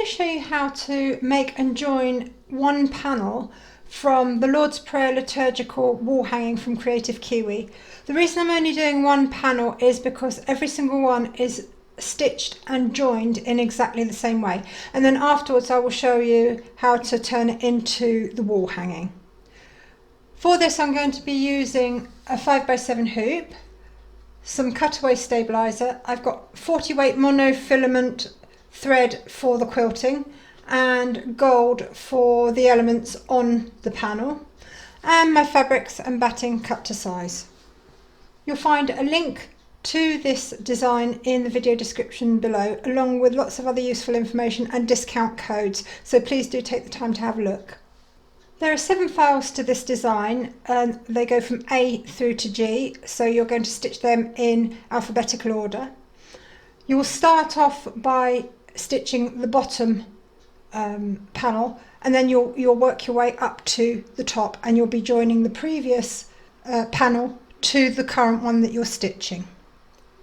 show you how to make and join one panel from the Lord's Prayer Liturgical wall hanging from Kreative Kiwi. The reason I'm only doing one panel is because every single one is stitched and joined in exactly the same way, and then afterwards I will show you how to turn it into the wall hanging. For this I'm going to be using a 5x7 hoop, some cutaway stabilizer. I've got 40 weight monofilament thread for the quilting and gold for the elements on the panel, and my fabrics and batting cut to size. You'll find a link to this design in the video description below, along with lots of other useful information and discount codes, so please do take the time to have a look. There are 7 files to this design, and they go from A through to G, so you're going to stitch them in alphabetical order. You will start off by stitching the bottom panel, and then you'll work your way up to the top, and you'll be joining the previous panel to the current one that you're stitching.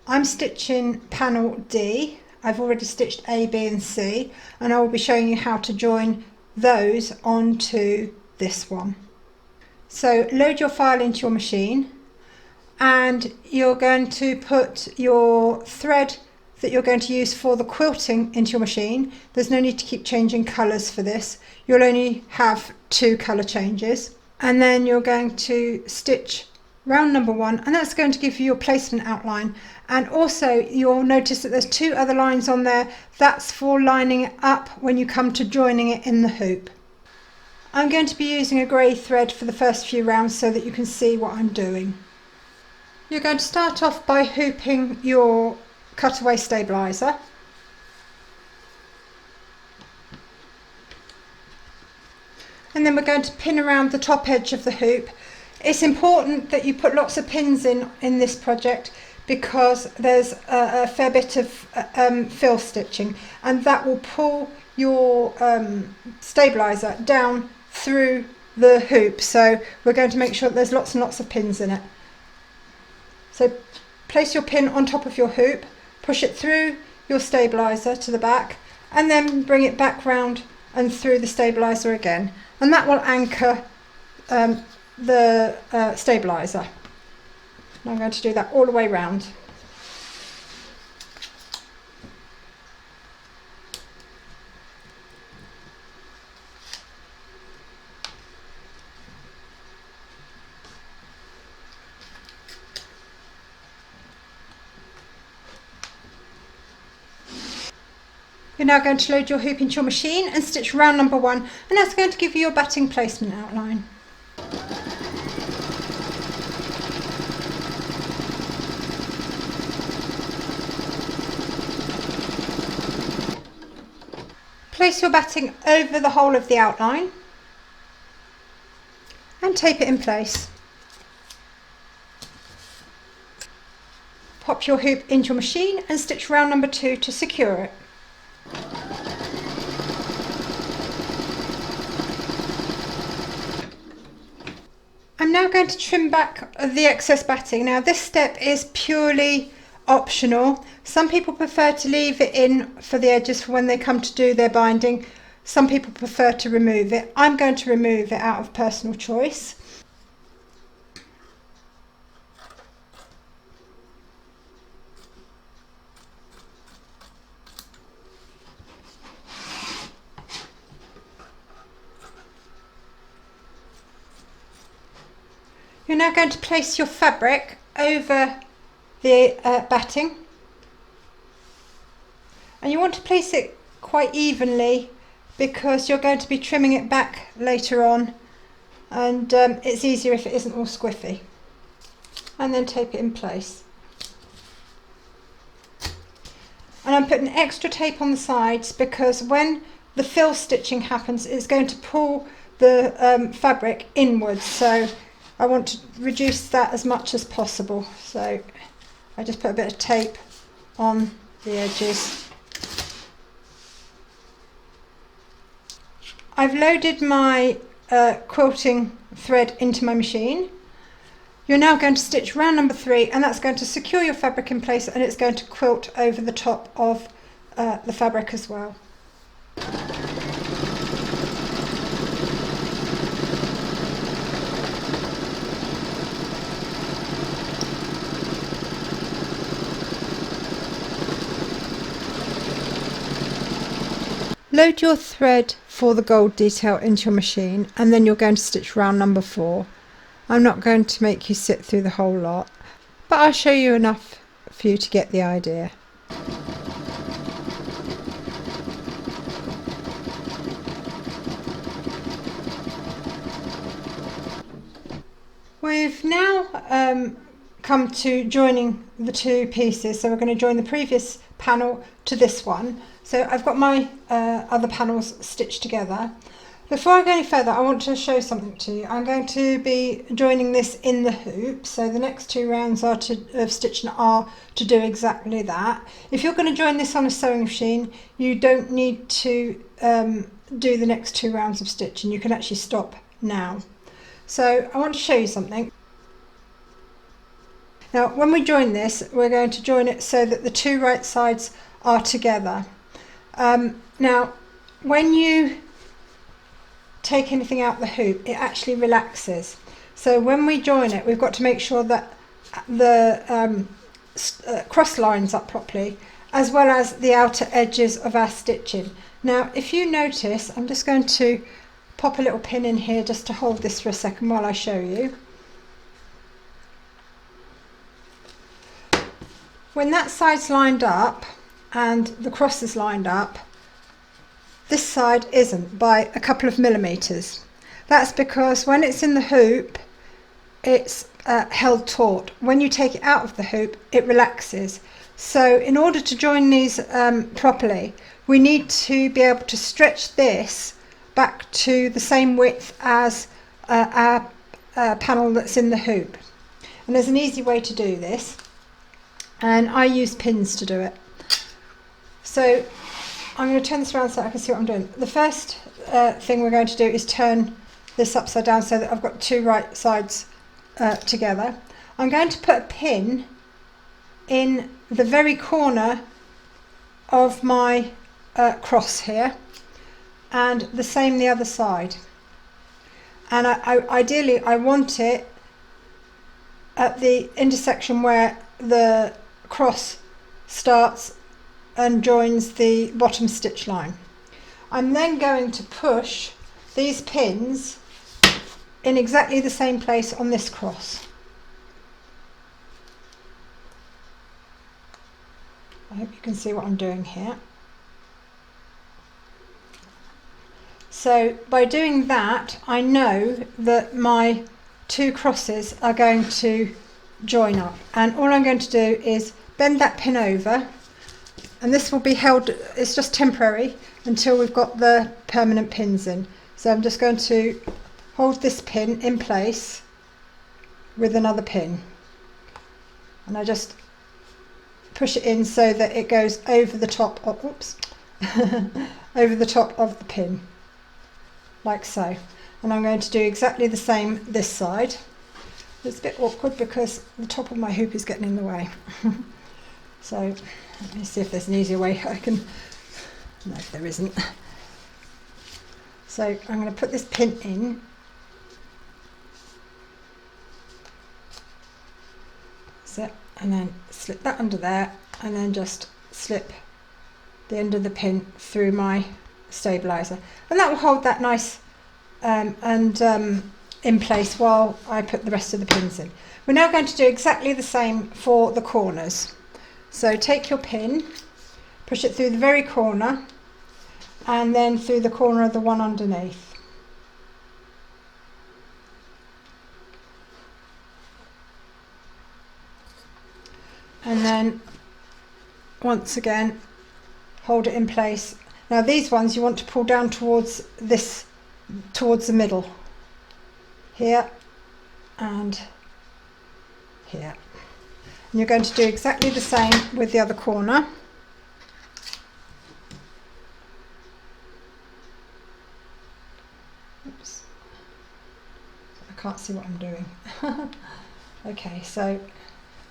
I'm stitching panel D. I've already stitched A, B and C, and I will be showing you how to join those onto this one. So load your file into your machine, and you're going to put your thread that you're going to use for the quilting into your machine. There's no need to keep changing colours for this. You'll only have 2 colour changes, and then you're going to stitch round number 1, and that's going to give you your placement outline. And also you'll notice that there's 2 other lines on there. That's for lining it up when you come to joining it in the hoop. I'm going to be using a grey thread for the first few rounds so that you can see what I'm doing. You're going to start off by hooping your cutaway stabilizer, and then we're going to pin around the top edge of the hoop. It's important that you put lots of pins in this project, because there's a fair bit of fill stitching, and that will pull your stabilizer down through the hoop, so we're going to make sure that there's lots and lots of pins in it. So place your pin on top of your hoop, push it through your stabilizer to the back, and then bring it back round and through the stabilizer again, and that will anchor the stabilizer. And I'm going to do that all the way round. You're now going to load your hoop into your machine and stitch round number 1, and that's going to give you your batting placement outline. Place your batting over the whole of the outline and tape it in place. Pop your hoop into your machine and stitch round number 2 to secure it. I'm now going to trim back the excess batting. Now this step is purely optional. Some people prefer to leave it in for the edges for when they come to do their binding. Some people prefer to remove it. I'm going to remove it out of personal choice. You're now going to place your fabric over the batting, and you want to place it quite evenly because you're going to be trimming it back later on, and it's easier if it isn't all squiffy. And then tape it in place. And I'm putting extra tape on the sides because when the fill stitching happens, it's going to pull the fabric inwards, so I want to reduce that as much as possible. So I just put a bit of tape on the edges. I've loaded my quilting thread into my machine. You're now going to stitch round number 3, and that's going to secure your fabric in place, and it's going to quilt over the top of the fabric as well. Load your thread for the gold detail into your machine, and then you're going to stitch round number 4. I'm not going to make you sit through the whole lot, but I'll show you enough for you to get the idea. We've now come to joining the two pieces, so we're going to join the previous panel to this one. So I've got my other panels stitched together. Before I go any further, I want to show something to you. I'm going to be joining this in the hoop, so the next 2 rounds of stitching are to do exactly that. If you're going to join this on a sewing machine, you don't need to do the next 2 rounds of stitching. You can actually stop now. So I want to show you something. Now when we join this, we're going to join it so that the 2 right sides are together. Now when you take anything out the hoop, it actually relaxes. So when we join it, we've got to make sure that the cross lines up properly, as well as the outer edges of our stitching. Now if you notice, I'm just going to pop a little pin in here just to hold this for a second while I show you. When that side's lined up and the cross is lined up, this side isn't by a couple of millimeters. That's because when it's in the hoop, it's held taut. When you take it out of the hoop, it relaxes. So in order to join these properly, we need to be able to stretch this back to the same width as our panel that's in the hoop. And there's an easy way to do this, and I use pins to do it. So I'm going to turn this around so I can see what I'm doing. The first thing we're going to do is turn this upside down so that I've got 2 right sides together. I'm going to put a pin in the very corner of my cross here, and the same the other side. And ideally I want it at the intersection where the cross starts and joins the bottom stitch line. I'm then going to push these pins in exactly the same place on this cross. I hope you can see what I'm doing here. So by doing that, I know that my 2 crosses are going to join up, and all I'm going to do is bend that pin over, and this will be held, it's just temporary until we've got the permanent pins in. So I'm just going to hold this pin in place with another pin, and I just push it in so that it goes over the top of, oops, over the top of the pin, like so. And I'm going to do exactly the same this side. It's a bit awkward because the top of my hoop is getting in the way. So let me see if there's an easier way I can, no, there isn't. So I'm going to put this pin in. That's it. And then slip that under there, and then just slip the end of the pin through my stabilizer, and that will hold that nice in place while I put the rest of the pins in. We're now going to do exactly the same for the corners. So take your pin, push it through the very corner, and then through the corner of the one underneath. And then once again hold it in place. Now these ones you want to pull down towards this, towards the middle, here and here. And you're going to do exactly the same with the other corner. Oops, I can't see what I'm doing. Okay, so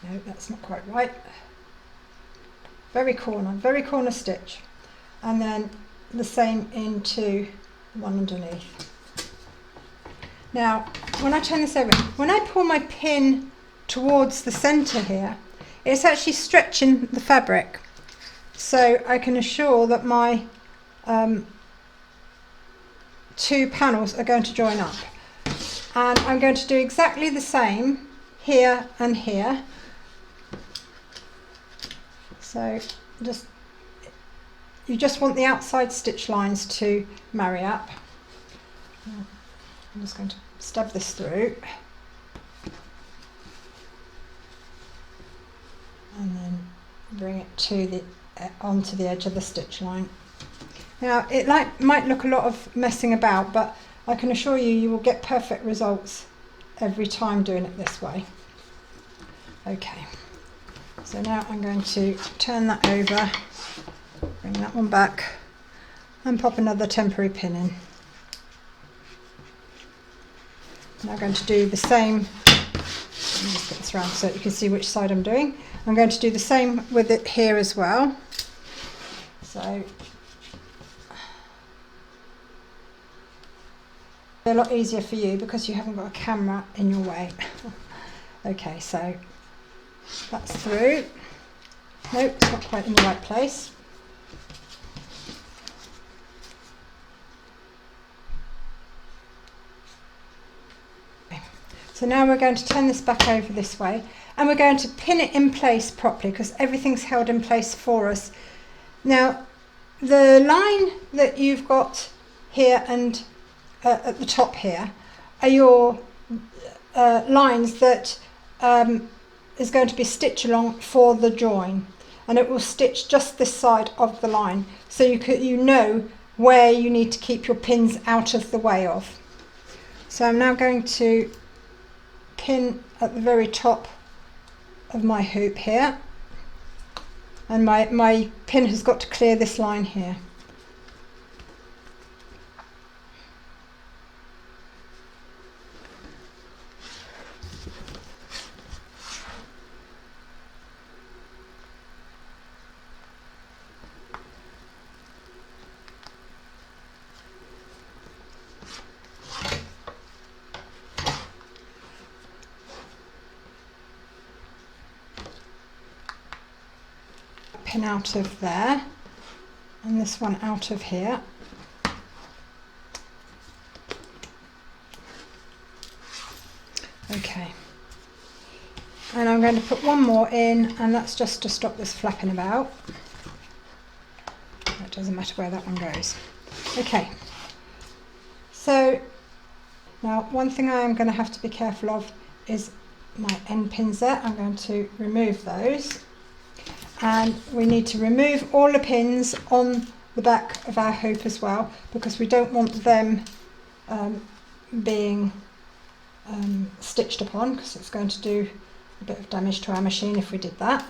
no, that's not quite right. Very corner stitch, and then the same into one underneath. Now, when I turn this over, when I pull my pin towards the centre here, it's actually stretching the fabric. So I can assure that my two panels are going to join up. And I'm going to do exactly the same here and here. So you just want the outside stitch lines to marry up. I'm just going to stab this through and then bring it to the onto the edge of the stitch line. Now it might look a lot of messing about, but I can assure you, you will get perfect results every time doing it this way. Okay, so now I'm going to turn that over, bring that one back and pop another temporary pin in. Now I'm going to do the same. Let me just get this around so you can see which side I'm doing. I'm going to do the same with it here as well. So a lot easier for you because you haven't got a camera in your way. Okay, so that's through. Nope, it's not quite in the right place. So now we're going to turn this back over this way and we're going to pin it in place properly because everything's held in place for us. Now the line that you've got here and at the top here are your lines that is going to be stitch along for the join, and it will stitch just this side of the line so you know where you need to keep your pins out of the way of. So I'm now going to pin at the very top of my hoop here, and my pin has got to clear this line here. Pin out of there and this one out of here. Okay, and I'm going to put one more in, and that's just to stop this flapping about. It doesn't matter where that one goes. Okay, so now one thing I am going to have to be careful of is my end pins there. I'm going to remove those. And we need to remove all the pins on the back of our hoop as well, because we don't want them being stitched upon, because it's going to do a bit of damage to our machine if we did that.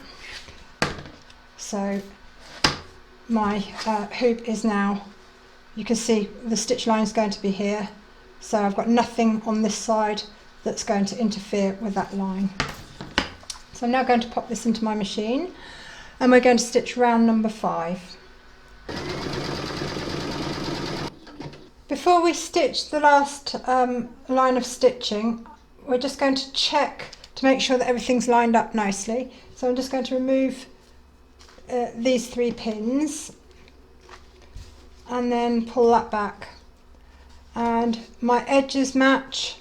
So my hoop is now, you can see the stitch line is going to be here, so I've got nothing on this side that's going to interfere with that line. So I'm now going to pop this into my machine. And we're going to stitch round number 5. Before we stitch the last line of stitching, we're just going to check to make sure that everything's lined up nicely. So I'm just going to remove these 3 pins and then pull that back. And my edges match,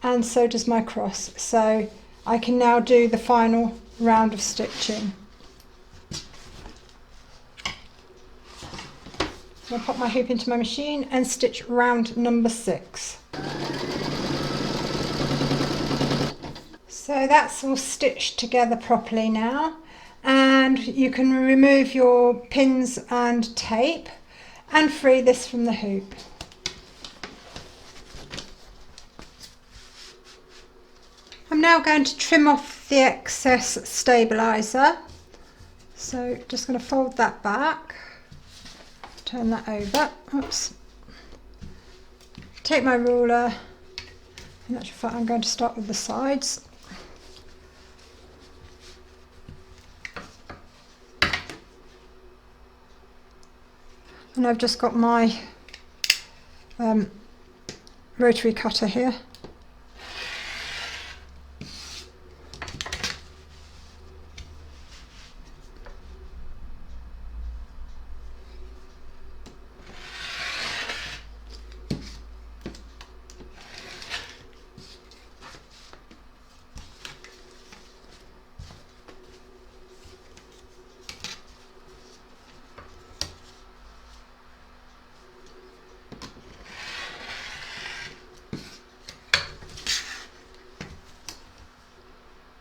and so does my cross. So I can now do the final round of stitching. So I'll pop my hoop into my machine and stitch round number 6. So that's all stitched together properly now, and you can remove your pins and tape and free this from the hoop. I'm now going to trim off the excess stabiliser, so just going to fold that back. Turn that over, oops, take my ruler, in actual fact I'm going to start with the sides. And I've just got my rotary cutter here.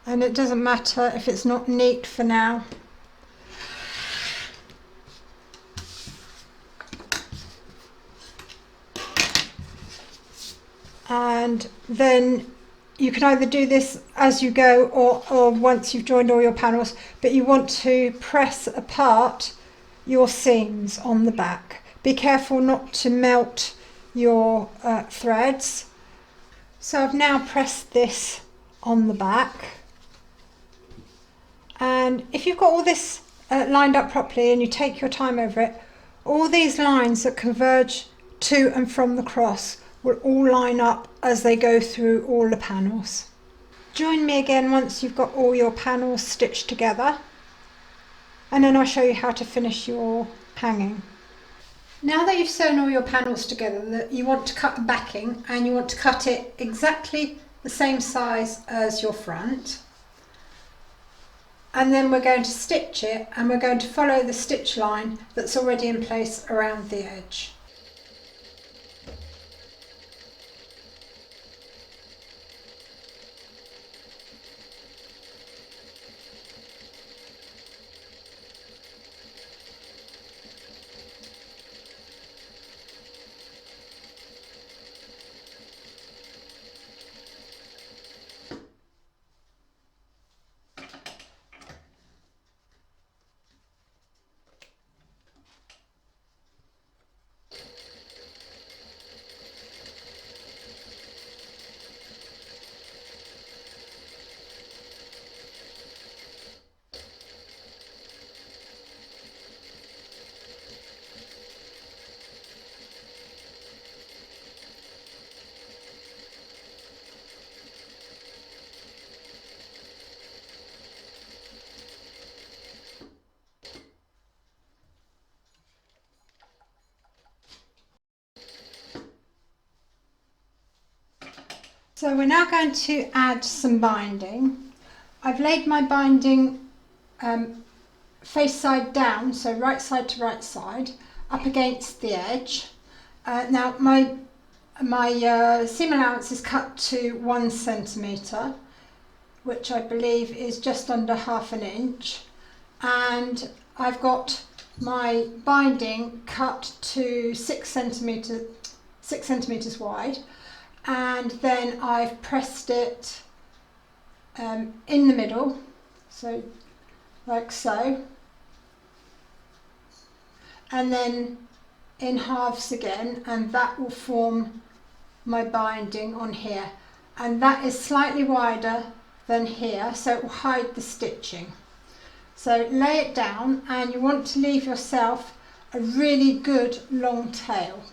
And it doesn't matter if it's not neat for now. And then you can either do this as you go or once you've joined all your panels, but you want to press apart your seams on the back. Be careful not to melt your threads. So I've now pressed this on the back. And if you've got all this lined up properly and you take your time over it, all these lines that converge to and from the cross will all line up as they go through all the panels. Join me again once you've got all your panels stitched together, and then I'll show you how to finish your hanging. Now that you've sewn all your panels together, you want to cut the backing, and you want to cut it exactly the same size as your front. And then we're going to stitch it, and we're going to follow the stitch line that's already in place around the edge. So we're now going to add some binding. I've laid my binding face side down, so right side to right side, up against the edge. Now my seam allowance is cut to 1 centimetre, which I believe is just under ½ inch, and I've got my binding cut to 6 centimetres wide. And then I've pressed it in the middle, so like so, and then in halves again, and that will form my binding on here, and that is slightly wider than here, so it will hide the stitching. So lay it down, and you want to leave yourself a really good long tail.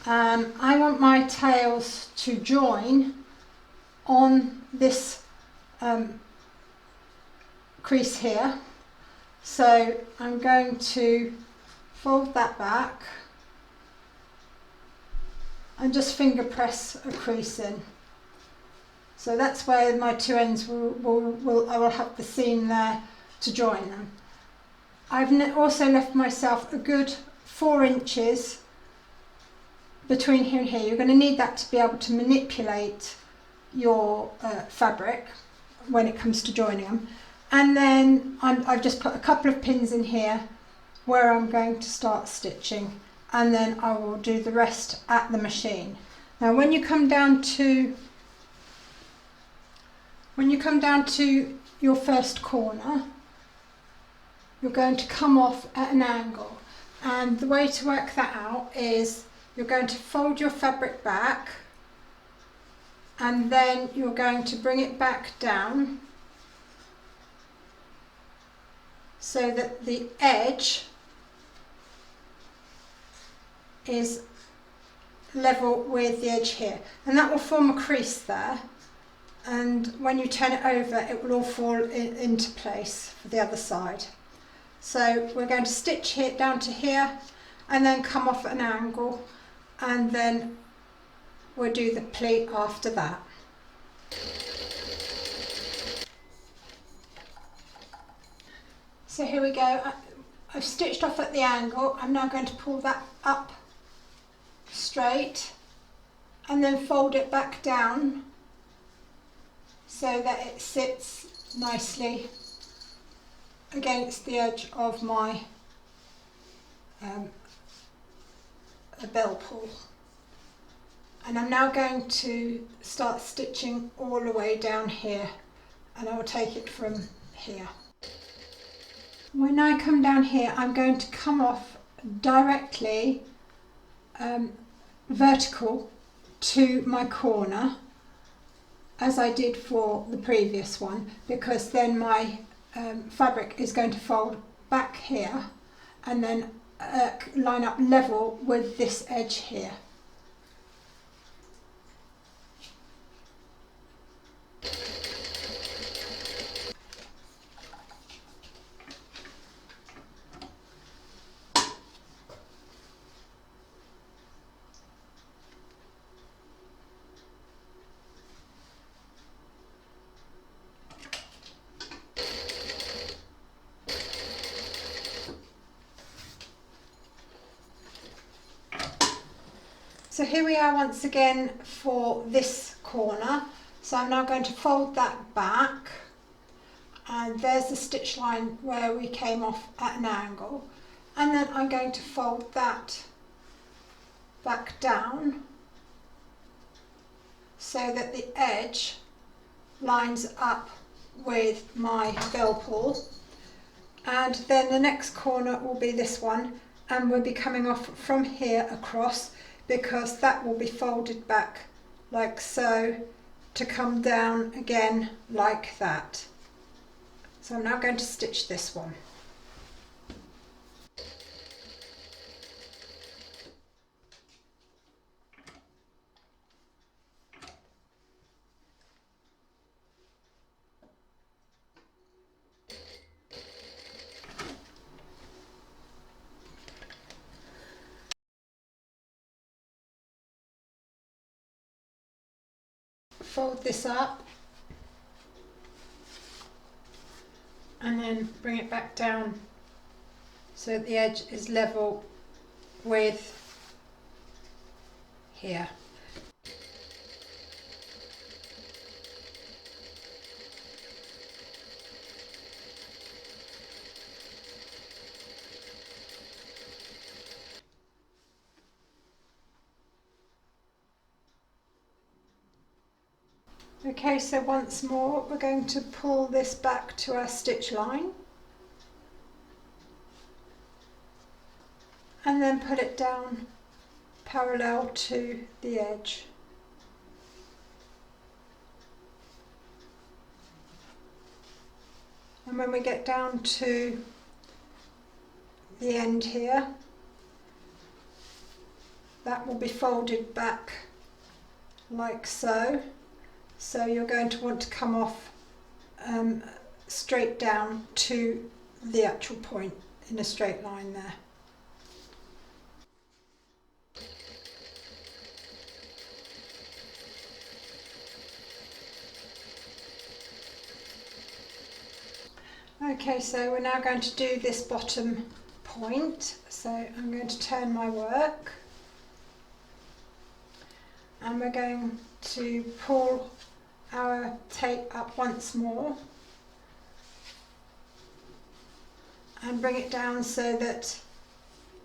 I want my tails to join on this crease here, so I'm going to fold that back and just finger press a crease in. So that's where my two ends I will have the seam there to join them. I've also left myself a good 4 inches between here and here. You're going to need that to be able to manipulate your fabric when it comes to joining them. And then I've just put a couple of pins in here where I'm going to start stitching, and then I will do the rest at the machine. Now when you come down to your first corner, you're going to come off at an angle, and the way to work that out is you're going to fold your fabric back, and then you're going to bring it back down so that the edge is level with the edge here, and that will form a crease there, and when you turn it over it will all fall into place for the other side. So we're going to stitch it down to here and then come off at an angle, and then we'll do the pleat after that. So here we go, I've stitched off at the angle. I'm now going to pull that up straight and then fold it back down so that it sits nicely against the edge of my Bellpull. And I'm now going to start stitching all the way down here, and I will take it from here. When I come down here, I'm going to come off directly vertical to my corner, as I did for the previous one, because then my fabric is going to fold back here and then line up level with this edge here. So here we are once again for this corner. So I'm now going to fold that back, and there's the stitch line where we came off at an angle, and then I'm going to fold that back down so that the edge lines up with my Bellpull, and then the next corner will be this one, and we'll be coming off from here across, because that will be folded back like so to come down again like that. So I'm now going to stitch this one. Fold this up and then bring it back down so that the edge is level with here. Okay, so once more we're going to pull this back to our stitch line and then put it down parallel to the edge. And when we get down to the end here, that will be folded back like so. So you're going to want to come off straight down to the actual point in a straight line there. Okay, so we're now going to do this bottom point. So I'm going to turn my work and we're going to pull our tape up once more and bring it down so that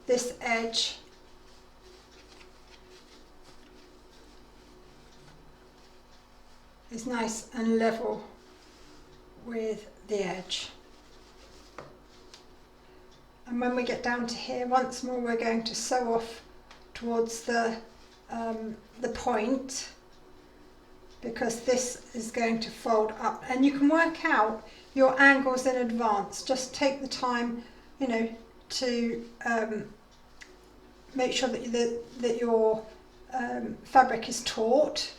this edge is nice and level with the edge. And when we get down to here, once more we're going to sew off towards the point, because this is going to fold up, and you can work out your angles in advance. Just take the time, you know, to make sure that your fabric is taut,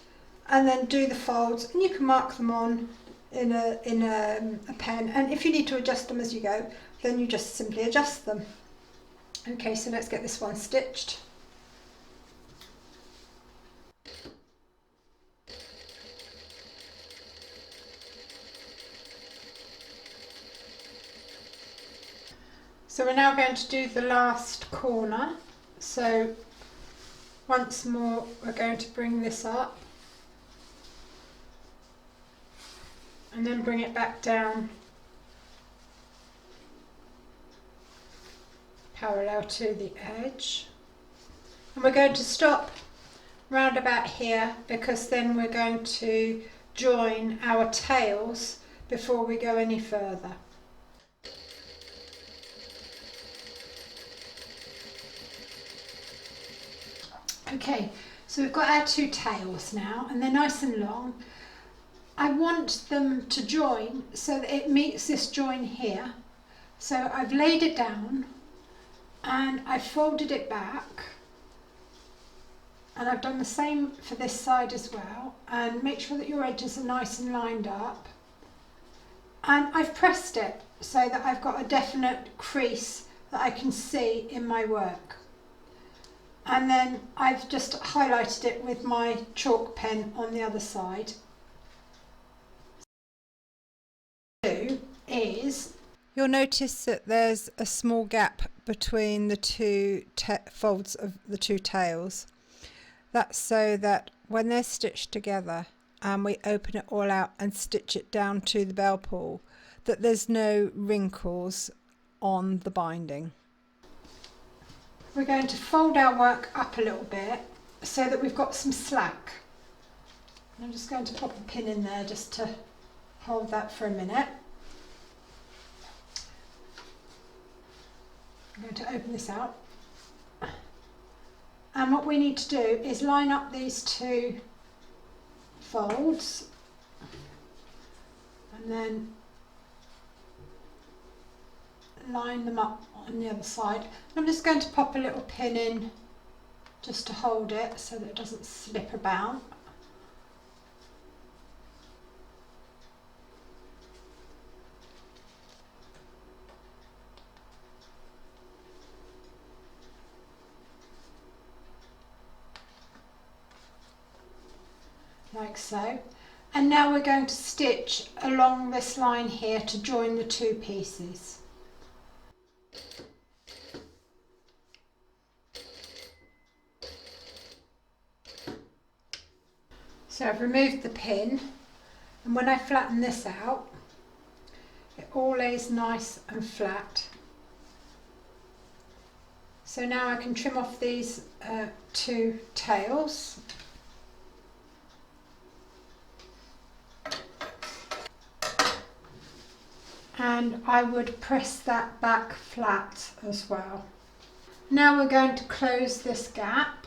and then do the folds, and you can mark them on in a pen, and if you need to adjust them as you go, then you just simply adjust them. Okay, so let's get this one stitched. So we're now going to do the last corner. So once more we're going to bring this up and then bring it back down parallel to the edge. And we're going to stop round about here, because then we're going to join our tails before we go any further. Okay, so we've got our two tails now, and they're nice and long. I want them to join so that it meets this join here. So I've laid it down and I've folded it back, and I've done the same for this side as well, and make sure that your edges are nice and lined up. And I've pressed it so that I've got a definite crease that I can see in my work. And then I've just highlighted it with my chalk pen on the other side. Is you'll notice that there's a small gap between the two folds of the two tails. That's so that when they're stitched together and we open it all out and stitch it down to the Bellpull, that there's no wrinkles on the binding. We're going to fold our work up a little bit so that we've got some slack. I'm just going to pop a pin in there just to hold that for a minute. I'm going to open this out. And what we need to do is line up these two folds and then line them up on the other side. I'm just going to pop a little pin in just to hold it so that it doesn't slip about. Like so. And now we're going to stitch along this line here to join the two pieces. So I've removed the pin, and when I flatten this out, it all lays nice and flat. So now I can trim off these two tails. And I would press that back flat as well. Now we're going to close this gap.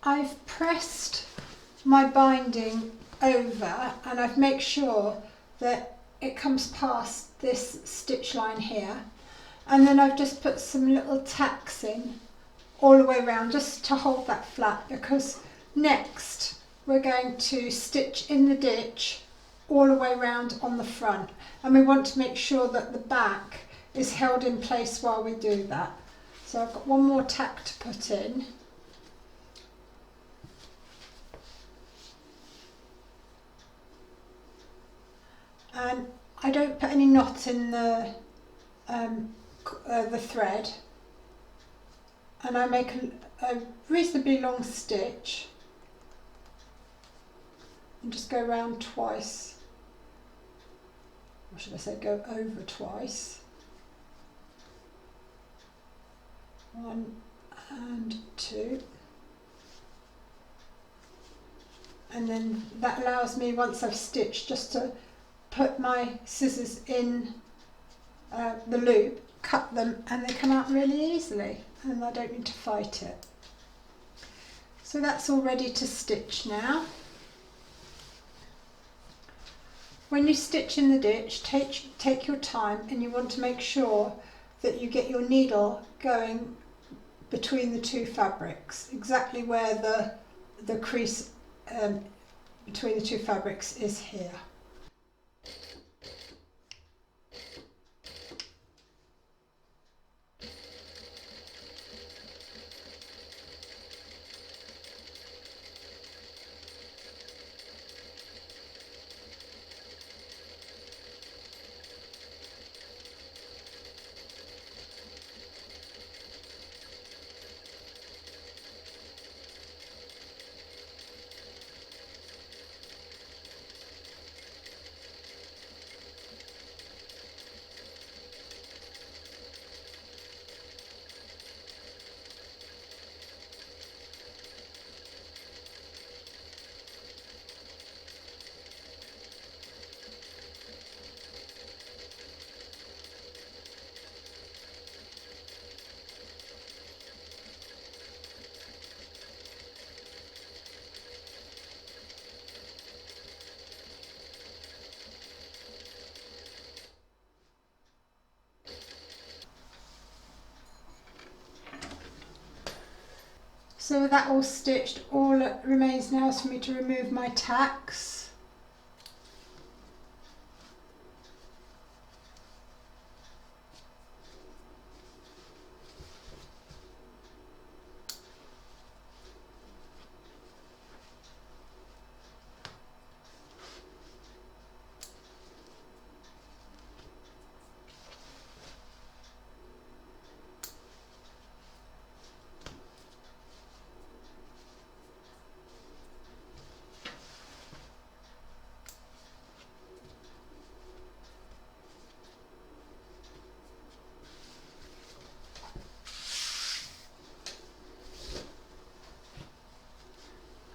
I've pressed my binding over and I've made sure that it comes past this stitch line here, and then I've just put some little tacks in all the way around just to hold that flat, because next we're going to stitch in the ditch all the way around on the front, and we want to make sure that the back is held in place while we do that. So I've got one more tack to put in. And I don't put any knots in the thread, and I make a reasonably long stitch and just go around twice, or should I say go over twice. 1 and 2. And then that allows me, once I've stitched, just to put my scissors in the loop, cut them, and they come out really easily, and I don't need to fight it. So that's all ready to stitch now. When you stitch in the ditch, take your time, and you want to make sure that you get your needle going between the two fabrics, exactly where the crease between the two fabrics is here. So with that all stitched, all that remains now is for me to remove my tacks.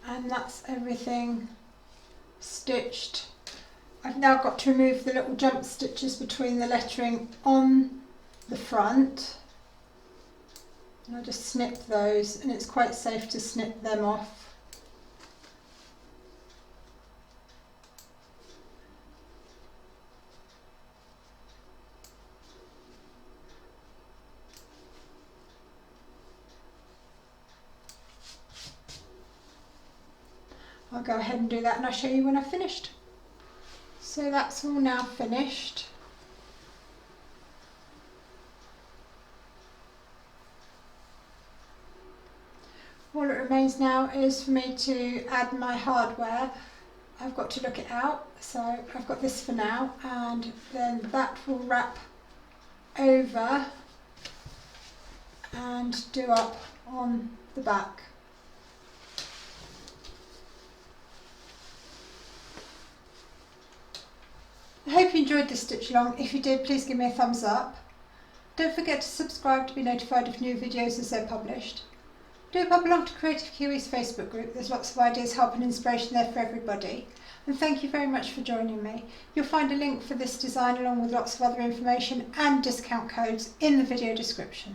And that's everything stitched. I've now got to remove the little jump stitches between the lettering on the front. And I'll just snip those, and it's quite safe to snip them off. I'll go ahead and do that, and I'll show you when I've finished. So that's all now finished. All that remains now is for me to add my hardware. I've got to look it out, so I've got this for now, and then that will wrap over and do up on the back. I hope you enjoyed this stitch along. If you did, please give me a thumbs up. Don't forget to subscribe to be notified of new videos as they're published. Do pop along to Kreative Kiwi's Facebook group. There's lots of ideas, help and inspiration there for everybody. And thank you very much for joining me. You'll find a link for this design along with lots of other information and discount codes in the video description.